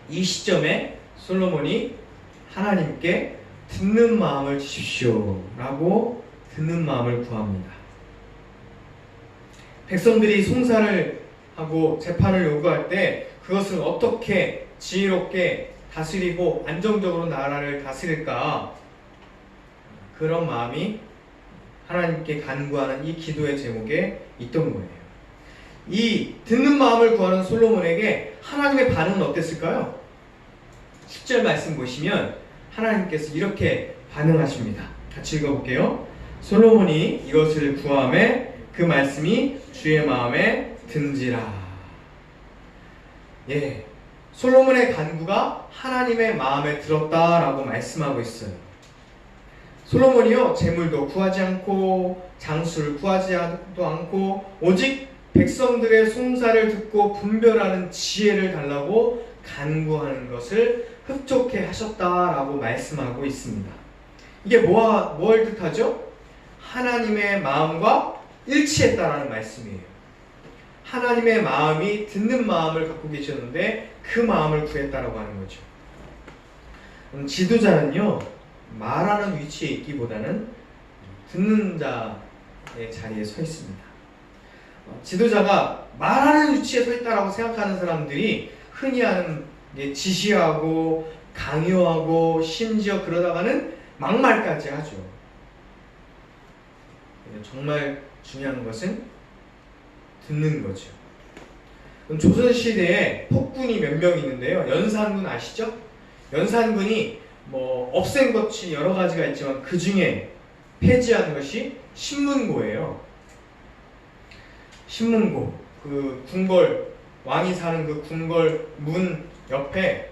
이 시점에 솔로몬이 하나님께 듣는 마음을 주십시오 라고 듣는 마음을 구합니다. 백성들이 송사를 하고 재판을 요구할 때 그것을 어떻게 지혜롭게 다스리고 안정적으로 나라를 다스릴까, 그런 마음이 하나님께 간구하는 이 기도의 제목에 있던 거예요. 이 듣는 마음을 구하는 솔로몬에게 하나님의 반응은 어땠을까요? 10절 말씀 보시면 하나님께서 이렇게 반응하십니다. 같이 읽어볼게요. 솔로몬이 이것을 구하매 그 말씀이 주의 마음에 든지라. 예, 솔로몬의 간구가 하나님의 마음에 들었다라고 말씀하고 있어요. 솔로몬이요, 재물도 구하지 않고 장수를 구하지도 않고 오직 백성들의 송사를 듣고 분별하는 지혜를 달라고 간구하는 것을 흡족해 하셨다라고 말씀하고 있습니다. 이게 뭘 뜻하죠? 하나님의 마음과 일치했다라는 말씀이에요. 하나님의 마음이 듣는 마음을 갖고 계셨는데 그 마음을 구했다라고 하는 거죠. 지도자는요, 말하는 위치에 있기보다는 듣는 자의 자리에 서 있습니다. 지도자가 말하는 위치에 서 있다라고 생각하는 사람들이 흔히 하는 게 지시하고 강요하고 심지어 그러다가는 막말까지 하죠. 정말 중요한 것은 듣는 거죠. 조선시대에 폭군이 몇 명 있는데요. 연산군 아시죠? 연산군이 없앤 것이 여러 가지가 있지만 그 중에 폐지한 것이 신문고예요. 신문고, 그 궁궐, 왕이 사는 그 궁궐 문 옆에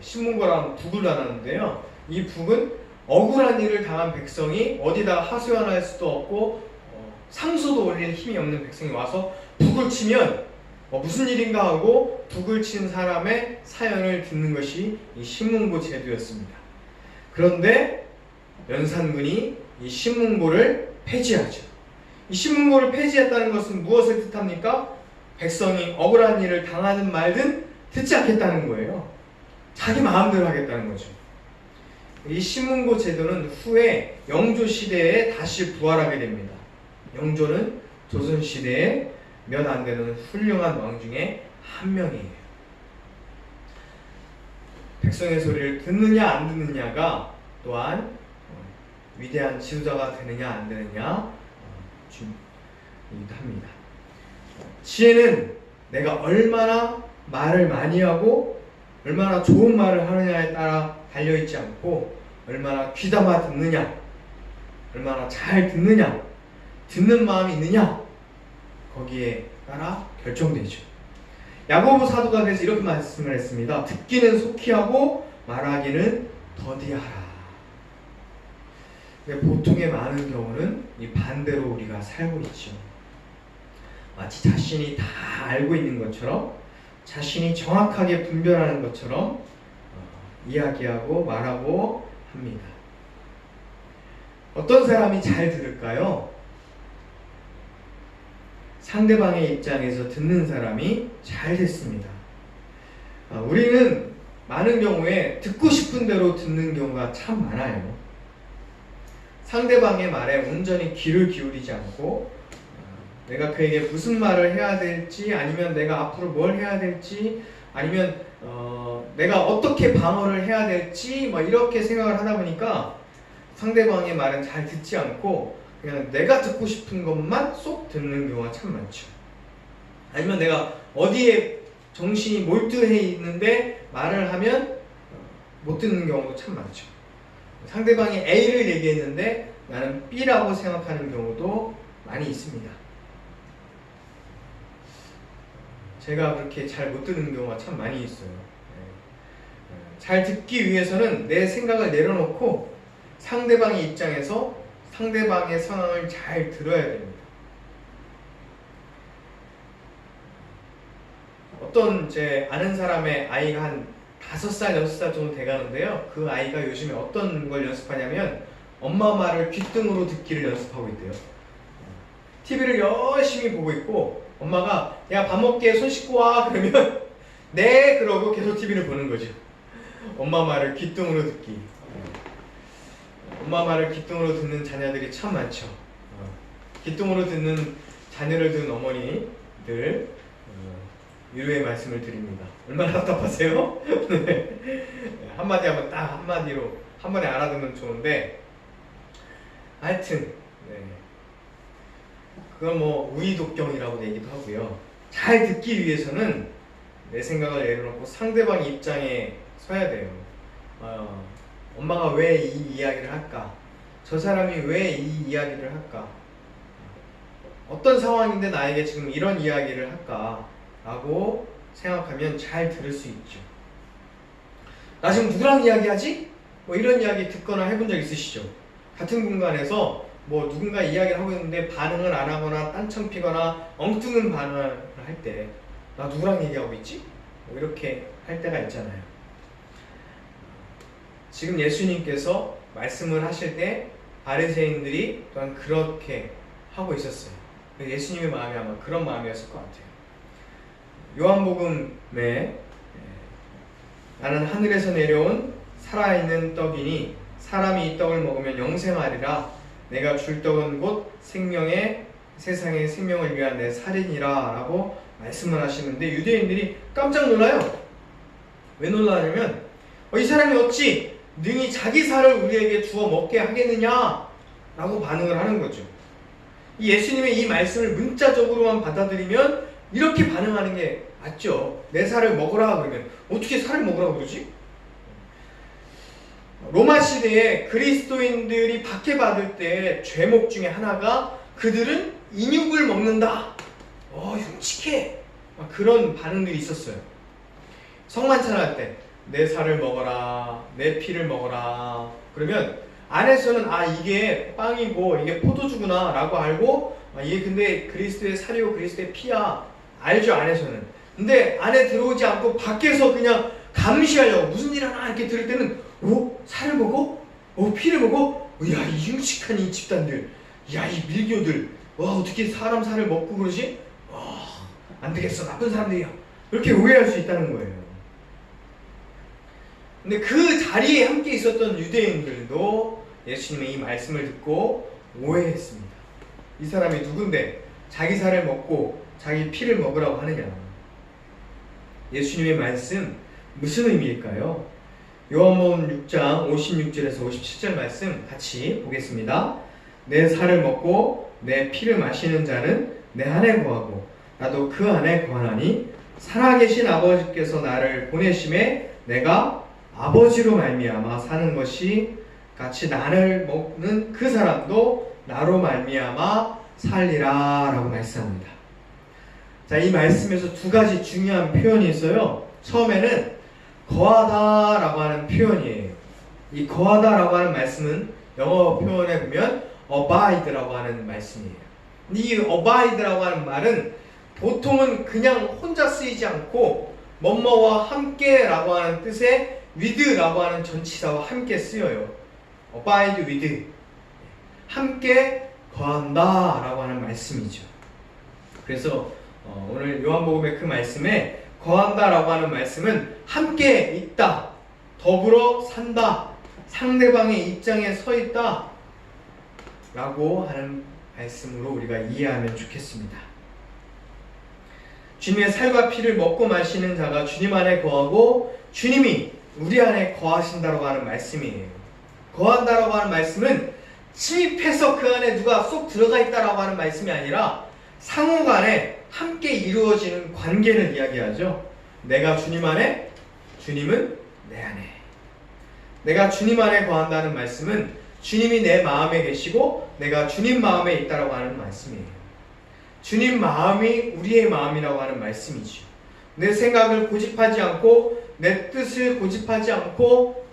신문고라는 북을 놔놨는데요. 이 북은 억울한 일을 당한 백성이 어디다 하소연할 수도 없고 상소도 올릴 힘이 없는 백성이 와서 북을 치면 무슨 일인가 하고 북을 친 사람의 사연을 듣는 것이 이 신문고 제도였습니다. 그런데 연산군이 이 신문고를 폐지하죠. 이 신문고를 폐지했다는 것은 무엇을 뜻합니까? 백성이 억울한 일을 당하든 말든 듣지 않겠다는 거예요. 자기 마음대로 하겠다는 거죠. 이 신문고 제도는 후에 영조시대에 다시 부활하게 됩니다. 영조는 조선시대에 몇 안 되는 훌륭한 왕 중에 한 명이에요. 백성의 소리를 듣느냐 안 듣느냐가 또한 위대한 지도자가 되느냐 안 되느냐 중요하기도 합니다. 지혜는 내가 얼마나 말을 많이 하고 얼마나 좋은 말을 하느냐에 따라 달려있지 않고 얼마나 귀담아 듣느냐, 얼마나 잘 듣느냐, 듣는 마음이 있느냐, 거기에 따라 결정되죠. 야고보 사도가 그래서 이렇게 말씀을 했습니다. 듣기는 속히 하고 말하기는 더디하라. 보통의 많은 경우는 이 반대로 우리가 살고 있죠. 마치 자신이 다 알고 있는 것처럼, 자신이 정확하게 분별하는 것처럼 이야기하고 말하고 합니다. 어떤 사람이 잘 들을까요? 상대방의 입장에서 듣는 사람이 잘 듣습니다. 우리는 많은 경우에 듣고 싶은 대로 듣는 경우가 참 많아요. 상대방의 말에 온전히 귀를 기울이지 않고 내가 그에게 무슨 말을 해야 될지, 아니면 내가 앞으로 뭘 해야 될지, 아니면 내가 어떻게 방어를 해야 될지 이렇게 생각을 하다 보니까 상대방의 말은 잘 듣지 않고 그냥 내가 듣고 싶은 것만 쏙 듣는 경우가 참 많죠. 아니면 내가 어디에 정신이 몰두해 있는데 말을 하면 못 듣는 경우도 참 많죠. 상대방이 A를 얘기했는데 나는 B라고 생각하는 경우도 많이 있습니다. 제가 그렇게 잘 못 듣는 경우가 참 많이 있어요. 잘 듣기 위해서는 내 생각을 내려놓고 상대방의 입장에서 상대방의 상황을 잘 들어야 됩니다. 어떤 제 아는 사람의 아이가 한 5살, 6살 정도 돼가는데요. 그 아이가 요즘에 어떤 걸 연습하냐면 엄마 말을 귓등으로 듣기를 연습하고 있대요. TV를 열심히 보고 있고 엄마가 야 밥 먹게 손 씻고 와 그러면 네 그러고 계속 TV를 보는 거죠. 엄마 말을 귓등으로 듣기. 엄마 말을 귓등으로 듣는 자녀들이 참 많죠. 귓등으로 듣는 자녀를 둔 어머니들 위로의 말씀을 드립니다. 얼마나 답답하세요? 네. 한마디 하면 딱 한마디로 한 번에 알아두면 좋은데 하여튼 그건 뭐 우의독경이라고 얘기도 하고요. 잘 듣기 위해서는 내 생각을 내려놓고 상대방 입장에 서야 돼요. 엄마가 왜 이 이야기를 할까? 저 사람이 왜 이 이야기를 할까? 어떤 상황인데 나에게 지금 이런 이야기를 할까? 라고 생각하면 잘 들을 수 있죠. 나 지금 누구랑 이야기하지? 뭐 이런 이야기 듣거나 해본 적 있으시죠? 같은 공간에서 뭐 누군가 이야기를 하고 있는데 반응을 안 하거나 딴청 피거나 엉뚱한 반응을 할 때 나 누구랑 얘기하고 있지? 뭐 이렇게 할 때가 있잖아요. 지금 예수님께서 말씀을 하실 때 바리새인들이 또한 그렇게 하고 있었어요. 예수님의 마음이 아마 그런 마음이었을 것 같아요. 요한복음에 나는 하늘에서 내려온 살아있는 떡이니 사람이 이 떡을 먹으면 영생하리라. 내가 줄 떡은 곧 생명의 세상의 생명을 위한 내 살이니라 라고 말씀을 하시는데 유대인들이 깜짝 놀라요. 왜 놀라냐면 이 사람이 어찌 능히 자기 살을 우리에게 주어 먹게 하겠느냐 라고 반응을 하는 거죠. 이 예수님의 이 말씀을 문자적으로만 받아들이면 이렇게 반응하는 게 맞죠. 내 살을 먹으라 그러면 어떻게 살을 먹으라 그러지? 로마 시대에 그리스도인들이 박해받을 때 죄목 중에 하나가 그들은 인육을 먹는다. 흉측해. 그런 반응들이 있었어요. 성만찬할 때 내 살을 먹어라, 내 피를 먹어라. 그러면 안에서는 이게 빵이고 이게 포도주구나 라고 알고 이게 근데 그리스도의 살이고 그리스도의 피야 알죠. 안에서는. 근데 안에 들어오지 않고 밖에서 그냥 감시하려고 무슨 일 하나 이렇게 들을 때는 살을 먹어? 피를 먹어? 야, 이 흉측한 이 집단들, 야, 이 밀교들, 어떻게 사람 살을 먹고 그러지? 안 되겠어, 나쁜 사람들이야. 이렇게 오해할 수 있다는 거예요. 근데 그 자리에 함께 있었던 유대인들도 예수님의 이 말씀을 듣고 오해했습니다. 이 사람이 누군데 자기 살을 먹고 자기 피를 먹으라고 하느냐. 예수님의 말씀 무슨 의미일까요? 요한복음 6장 56절에서 57절 말씀 같이 보겠습니다. 내 살을 먹고 내 피를 마시는 자는 내 안에 거하고 나도 그 안에 거하나니 살아계신 아버지께서 나를 보내심에 내가 아버지로 말미암아 사는 것이 같이 나를 먹는 그 사람도 나로 말미암아 살리라 라고 말씀합니다. 자, 이 말씀에서 두 가지 중요한 표현이 있어요. 처음에는 거하다 라고 하는 표현이에요. 이 거하다 라고 하는 말씀은 영어 표현에 보면 abide 라고 하는 말씀이에요. 이 abide 라고 하는 말은 보통은 그냥 혼자 쓰이지 않고 뭐뭐와 함께 라고 하는 뜻의 with 라고 하는 전치사와 함께 쓰여요. abide with, 함께 거한다 라고 하는 말씀이죠. 그래서 오늘 요한복음의 그 말씀에 거한다 라고 하는 말씀은 함께 있다, 더불어 산다, 상대방의 입장에 서 있다 라고 하는 말씀으로 우리가 이해하면 좋겠습니다. 주님의 살과 피를 먹고 마시는 자가 주님 안에 거하고 주님이 우리 안에 거하신다라고 하는 말씀이에요. 거한다라고 하는 말씀은 침입해서 그 안에 누가 쏙 들어가 있다라고 하는 말씀이 아니라 상호간에 함께 이루어지는 관계를 이야기하죠. 내가 주님 안에, 주님은 내 안에. 내가 주님 안에 거한다는 말씀은 주님이 내 마음에 계시고 내가 주님 마음에 있다라고 하는 말씀이에요. 주님 마음이 우리의 마음이라고 하는 말씀이죠. 내 생각을 고집하지 않고 내 뜻을 고집하지 않고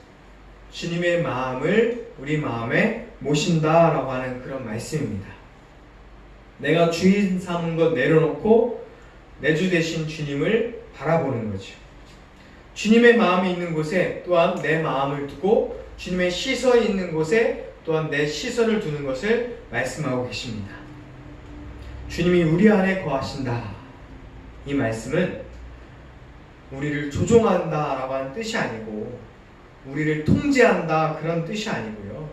주님의 마음을 우리 마음에 모신다라고 하는 그런 말씀입니다. 내가 주인 삼은 것 내려놓고 내 주 되신 주님을 바라보는 거죠. 주님의 마음이 있는 곳에 또한 내 마음을 두고 주님의 시선이 있는 곳에 또한 내 시선을 두는 것을 말씀하고 계십니다. 주님이 우리 안에 거하신다. 이 말씀은 우리를 조종한다라고 하는 뜻이 아니고 우리를 통제한다 그런 뜻이 아니고요.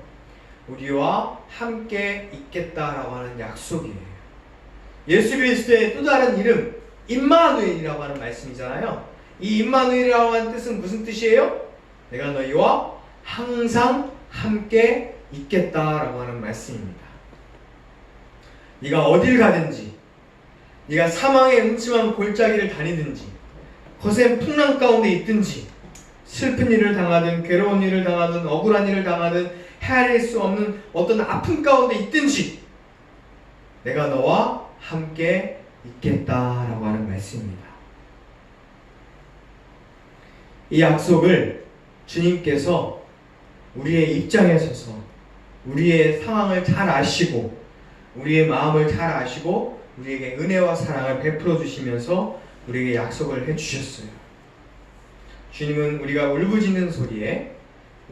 우리와 함께 있겠다라고 하는 약속이에요. 예수 그리스도의 또 다른 이름 임마누엘이라고 하는 말씀이잖아요. 이 임마누엘이라고 하는 뜻은 무슨 뜻이에요? 내가 너희와 항상 함께 있겠다라고 하는 말씀입니다. 네가 어딜 가든지, 네가 사망의 음침한 골짜기를 다니든지, 거센 풍랑 가운데 있든지, 슬픈 일을 당하든 괴로운 일을 당하든 억울한 일을 당하든 헤아릴 수 없는 어떤 아픔 가운데 있든지 내가 너와 함께 있겠다라고 하는 말씀입니다. 이 약속을 주님께서 우리의 입장에 서서 우리의 상황을 잘 아시고 우리의 마음을 잘 아시고 우리에게 은혜와 사랑을 베풀어 주시면서 우리에게 약속을 해주셨어요. 주님은 우리가 울부짖는 소리에,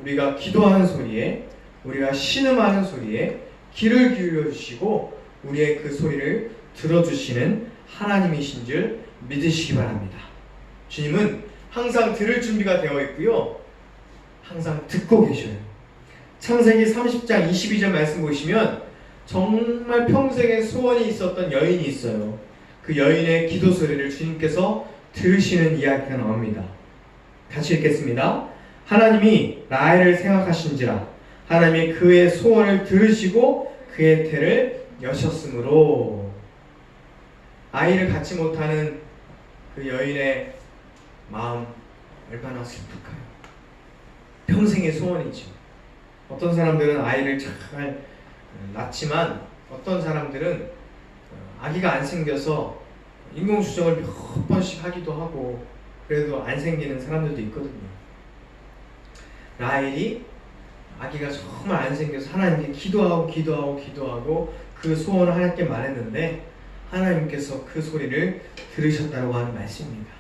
우리가 기도하는 소리에, 우리가 신음하는 소리에 귀를 기울여 주시고 우리의 그 소리를 들어주시는 하나님이신 줄 믿으시기 바랍니다. 주님은 항상 들을 준비가 되어 있고요, 항상 듣고 계셔요. 창세기 30장 22절 말씀 보시면 정말 평생의 소원이 있었던 여인이 있어요. 그 여인의 기도 소리를 주님께서 들으시는 이야기가 나옵니다. 같이 읽겠습니다. 하나님이 라헬을 생각하신지라 하나님이 그의 소원을 들으시고 그의 태를 여셨으므로. 아이를 갖지 못하는 그 여인의 마음 얼마나 슬플까요? 평생의 소원이죠. 어떤 사람들은 아이를 잘 낳지만 어떤 사람들은 아기가 안 생겨서 인공수정을 몇 번씩 하기도 하고 그래도 안 생기는 사람들도 있거든요. 라헬이 아기가 정말 안 생겨서 하나님께 기도하고 그 소원을 하나님께 말했는데 하나님께서 그 소리를 들으셨다고 하는 말씀입니다.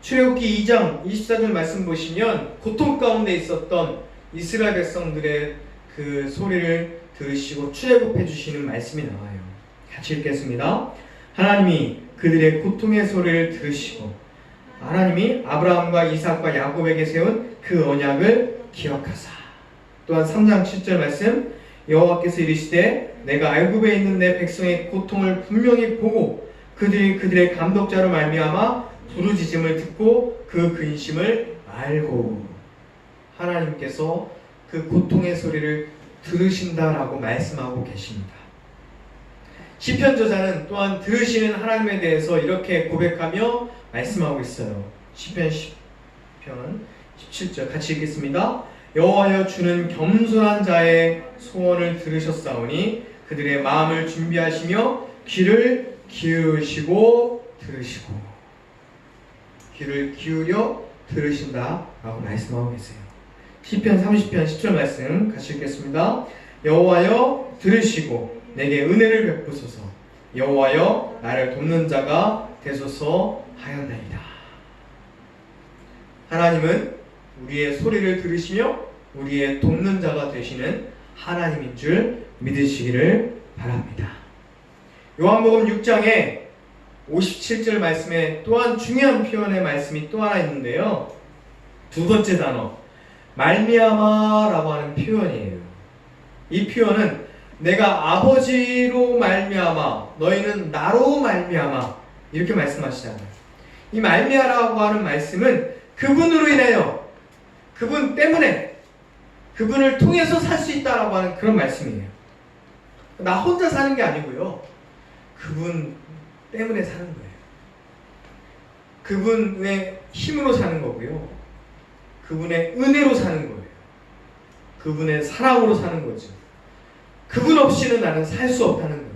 출애굽기 2장 24절 말씀 보시면 고통 가운데 있었던 이스라엘 백성들의 그 소리를 들으시고 출애굽해 주시는 말씀이 나와요. 같이 읽겠습니다. 하나님이 그들의 고통의 소리를 들으시고 하나님이 아브라함과 이삭과 야곱에게 세운 그 언약을 기억하사. 또한 3장 7절 말씀, 여호와께서 이르시되 내가 애굽에 있는 내 백성의 고통을 분명히 보고 그들의 감독자로 말미암아 부르짖음을 듣고 그 근심을 알고. 하나님께서 그 고통의 소리를 들으신다라고 말씀하고 계십니다. 시편 저자는 또한 들으시는 하나님에 대해서 이렇게 고백하며 말씀하고 있어요. 시편 10편 17절 같이 읽겠습니다. 여호와여 주는 겸손한 자의 소원을 들으셨사오니 그들의 마음을 준비하시며 귀를 기울이시고 들으시고. 귀를 기울여 들으신다라고 말씀하고 계세요. 시편 30편 10절 말씀 같이 읽겠습니다. 여호와여 들으시고 내게 은혜를 베푸소서. 여호와여 나를 돕는 자가 되소서 하였나이다. 하나님은 우리의 소리를 들으시며 우리의 돕는 자가 되시는 하나님인 줄 믿으시기를 바랍니다. 요한복음 6장에 57절 말씀에 또한 중요한 표현의 말씀이 또 하나 있는데요. 두 번째 단어 말미암아라고 하는 표현이에요. 이 표현은 내가 아버지로 말미암아 너희는 나로 말미암아 이렇게 말씀하시잖아요. 이 말미암아라고 하는 말씀은 그분으로 인하여 그분 때문에 그분을 통해서 살 수 있다라고 하는 그런 말씀이에요. 나 혼자 사는 게 아니고요. 그분 때문에 사는 거예요. 그분의 힘으로 사는 거고요. 그분의 은혜로 사는 거예요. 그분의 사랑으로 사는 거죠. 그분 없이는 나는 살 수 없다는 거예요.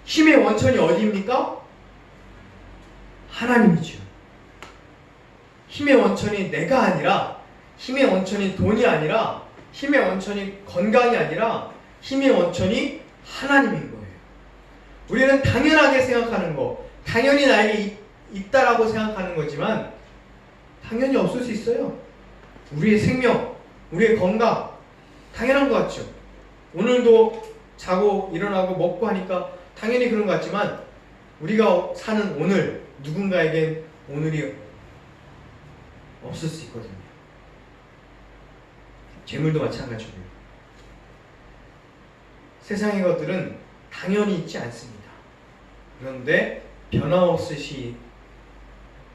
힘의 원천이 어디입니까? 하나님이죠. 힘의 원천이 내가 아니라, 힘의 원천이 돈이 아니라, 힘의 원천이 건강이 아니라 힘의 원천이 하나님인 거예요. 우리는 당연하게 생각하는 거, 당연히 나에게 있다라고 생각하는 거지만 당연히 없을 수 있어요. 우리의 생명, 우리의 건강 당연한 것 같죠. 오늘도 자고 일어나고 먹고 하니까 당연히 그런 것 같지만 우리가 사는 오늘, 누군가에겐 오늘이 없을 수 있거든요. 재물도 마찬가지고요. 세상의 것들은 당연히 있지 않습니다. 그런데 변함없이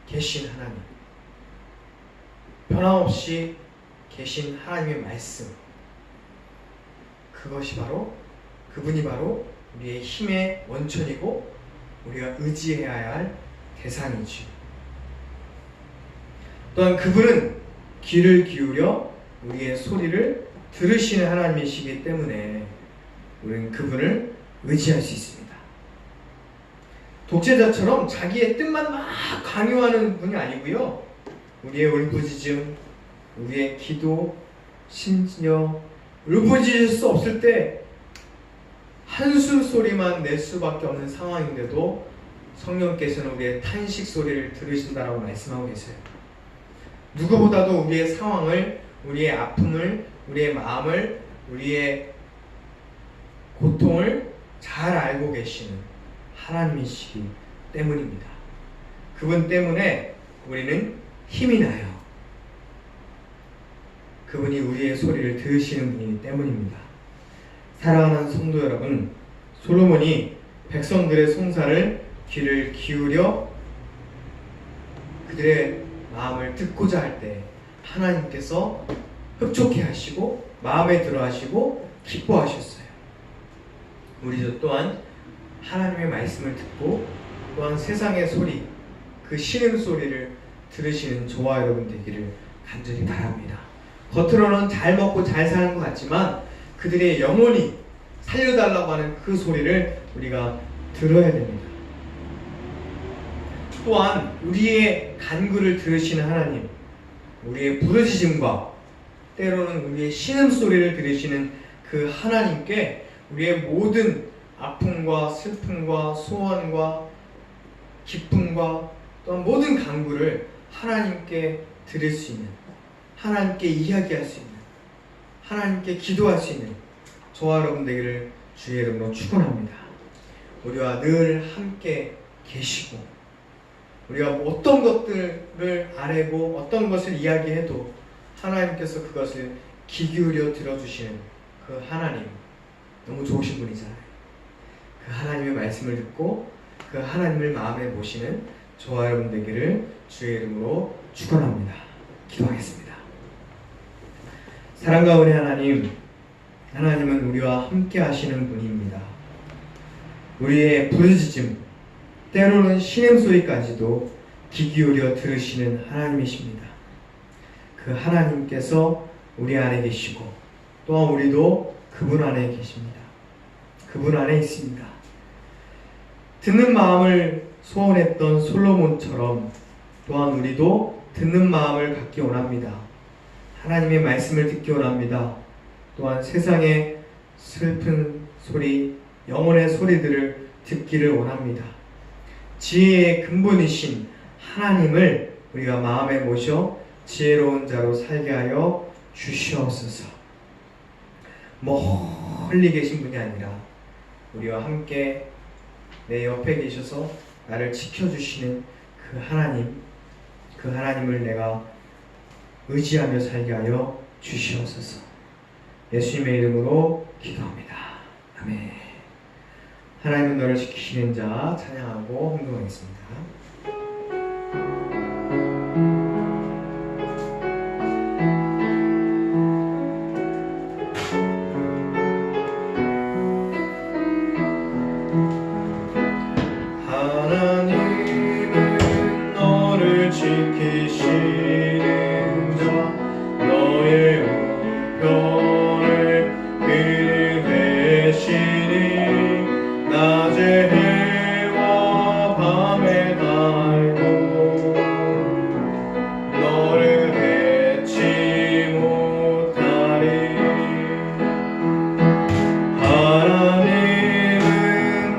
계신 하나님, 변함없이 계신 하나님의 말씀, 그분이 바로 우리의 힘의 원천이고 우리가 의지해야 할 대상이지요. 또한 그분은 귀를 기울여 우리의 소리를 들으시는 하나님이시기 때문에 우리는 그분을 의지할 수 있습니다. 독재자처럼 자기의 뜻만 막 강요하는 분이 아니고요. 우리의 울부짖음, 우리의 기도, 심지어 울부짖을 수 없을 때 한숨 소리만 낼 수밖에 없는 상황인데도 성령께서는 우리의 탄식 소리를 들으신다라고 말씀하고 계세요. 누구보다도 우리의 상황을, 우리의 아픔을, 우리의 마음을, 우리의 고통을 잘 알고 계시는 하나님이시기 때문입니다. 그분 때문에 우리는 힘이 나요. 그분이 우리의 소리를 들으시는 분이기 때문입니다. 사랑하는 성도 여러분, 솔로몬이 백성들의 송사를 귀를 기울여 그들의 마음을 듣고자 할 때 하나님께서 흡족해 하시고 마음에 들어 하시고 기뻐하셨어요. 우리도 또한 하나님의 말씀을 듣고 또한 세상의 소리, 그 신음소리를 들으시는 저와 여러분 되기를 간절히 바랍니다. 겉으로는 잘 먹고 잘 사는 것 같지만 그들의 영혼이 살려달라고 하는 그 소리를 우리가 들어야 됩니다. 또한 우리의 간구를 들으시는 하나님, 우리의 부르짖음과 때로는 우리의 신음소리를 들으시는 그 하나님께 우리의 모든 아픔과 슬픔과 소원과 기쁨과 또한 모든 간구를 하나님께 드릴 수 있는, 하나님께 이야기할 수 있는, 하나님께 기도할 수 있는 저와 여러분 되기를 주의 이름으로 축원합니다. 우리와 늘 함께 계시고 우리가 어떤 것들을 아뢰고 어떤 것을 이야기해도 하나님께서 그것을 귀 기울여 들어주시는 그 하나님, 너무 좋으신 분이잖아요. 그 하나님의 말씀을 듣고 그 하나님을 마음에 모시는 저와 여러분 되기를 주의 이름으로 축원합니다. 기도하겠습니다. 사랑과 은혜 하나님, 하나님은 우리와 함께 하시는 분입니다. 우리의 부르짖음, 때로는 신음소리까지도 귀 기울여 들으시는 하나님이십니다. 그 하나님께서 우리 안에 계시고 또한 우리도 그분 안에 계십니다. 그분 안에 있습니다. 듣는 마음을 소원했던 솔로몬처럼 또한 우리도 듣는 마음을 갖기 원합니다. 하나님의 말씀을 듣기 원합니다. 또한 세상의 슬픈 소리, 영혼의 소리들을 듣기를 원합니다. 지혜의 근본이신 하나님을 우리가 마음에 모셔 지혜로운 자로 살게 하여 주시옵소서. 멀리 계신 분이 아니라 우리와 함께 내 옆에 계셔서 나를 지켜주시는 그 하나님, 그 하나님을 내가 의지하며 살게 하여 주시옵소서. 예수님의 이름으로 기도합니다. 아멘. 하나님은 너를 지키시는 자 찬양하고 헌금하겠습니다. 하나님은 너를 지키시는 자, 너의 우편을 그를 대시니 낮에 해와 밤에 달고 너를 해치 못하리. 하나님은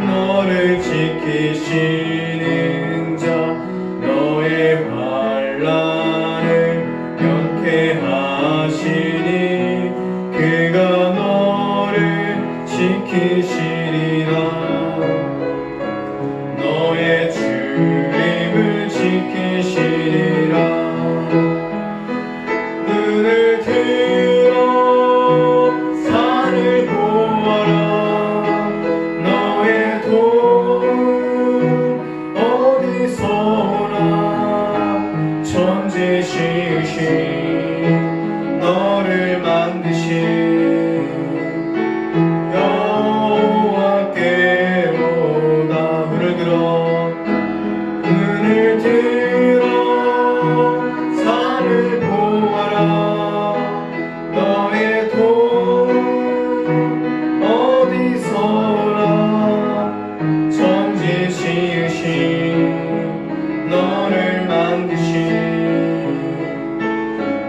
너를 지키시는 자, 너의 환난 손을 들어 산을 보아라. 너의 도움 어디서나 천지 지으신 너를 만드신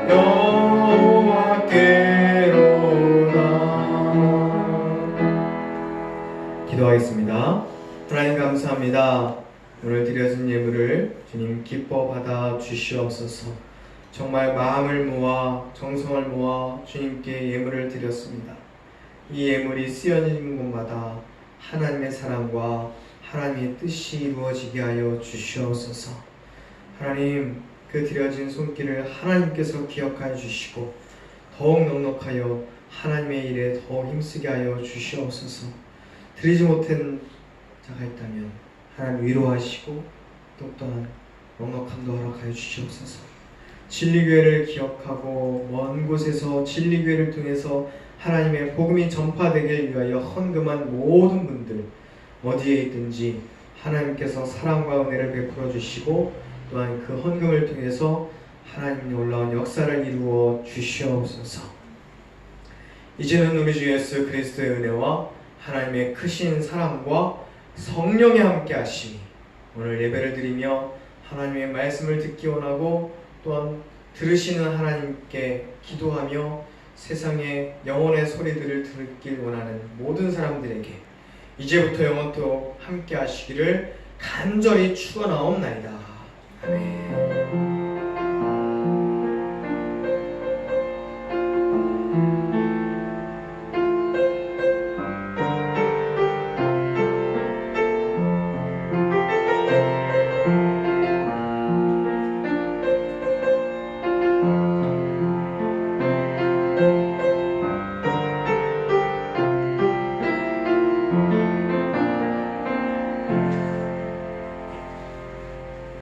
여호와께로다. 기도하겠습니다. 하나님 감사합니다. 오늘 드려진 예물을 주님 기뻐 받아 주시옵소서. 정말 마음을 모아 정성을 모아 주님께 예물을 드렸습니다. 이 예물이 쓰여진 곳마다 하나님의 사랑과 하나님의 뜻이 이루어지게 하여 주시옵소서. 하나님, 그 드려진 손길을 하나님께서 기억하여 주시고 더욱 넉넉하여 하나님의 일에 더 힘쓰게 하여 주시옵소서. 드리지 못한 자가 있다면 하나님 위로하시고 또 또한 넉넉함도 허락하여 주시옵소서. 진리교회를 기억하고 먼 곳에서 진리교회를 통해서 하나님의 복음이 전파되길 위하여 헌금한 모든 분들 어디에 있든지 하나님께서 사랑과 은혜를 베풀어 주시고 또한 그 헌금을 통해서 하나님의 놀라운 역사를 이루어 주시옵소서. 이제는 우리 주 예수 그리스도의 은혜와 하나님의 크신 사랑과 성령의 함께 하심이 오늘 예배를 드리며 하나님의 말씀을 듣기 원하고 또한 들으시는 하나님께 기도하며 세상의 영혼의 소리들을 듣길 원하는 모든 사람들에게 이제부터 영원토록 함께 하시기를 간절히 축원하옵나이다. 아멘.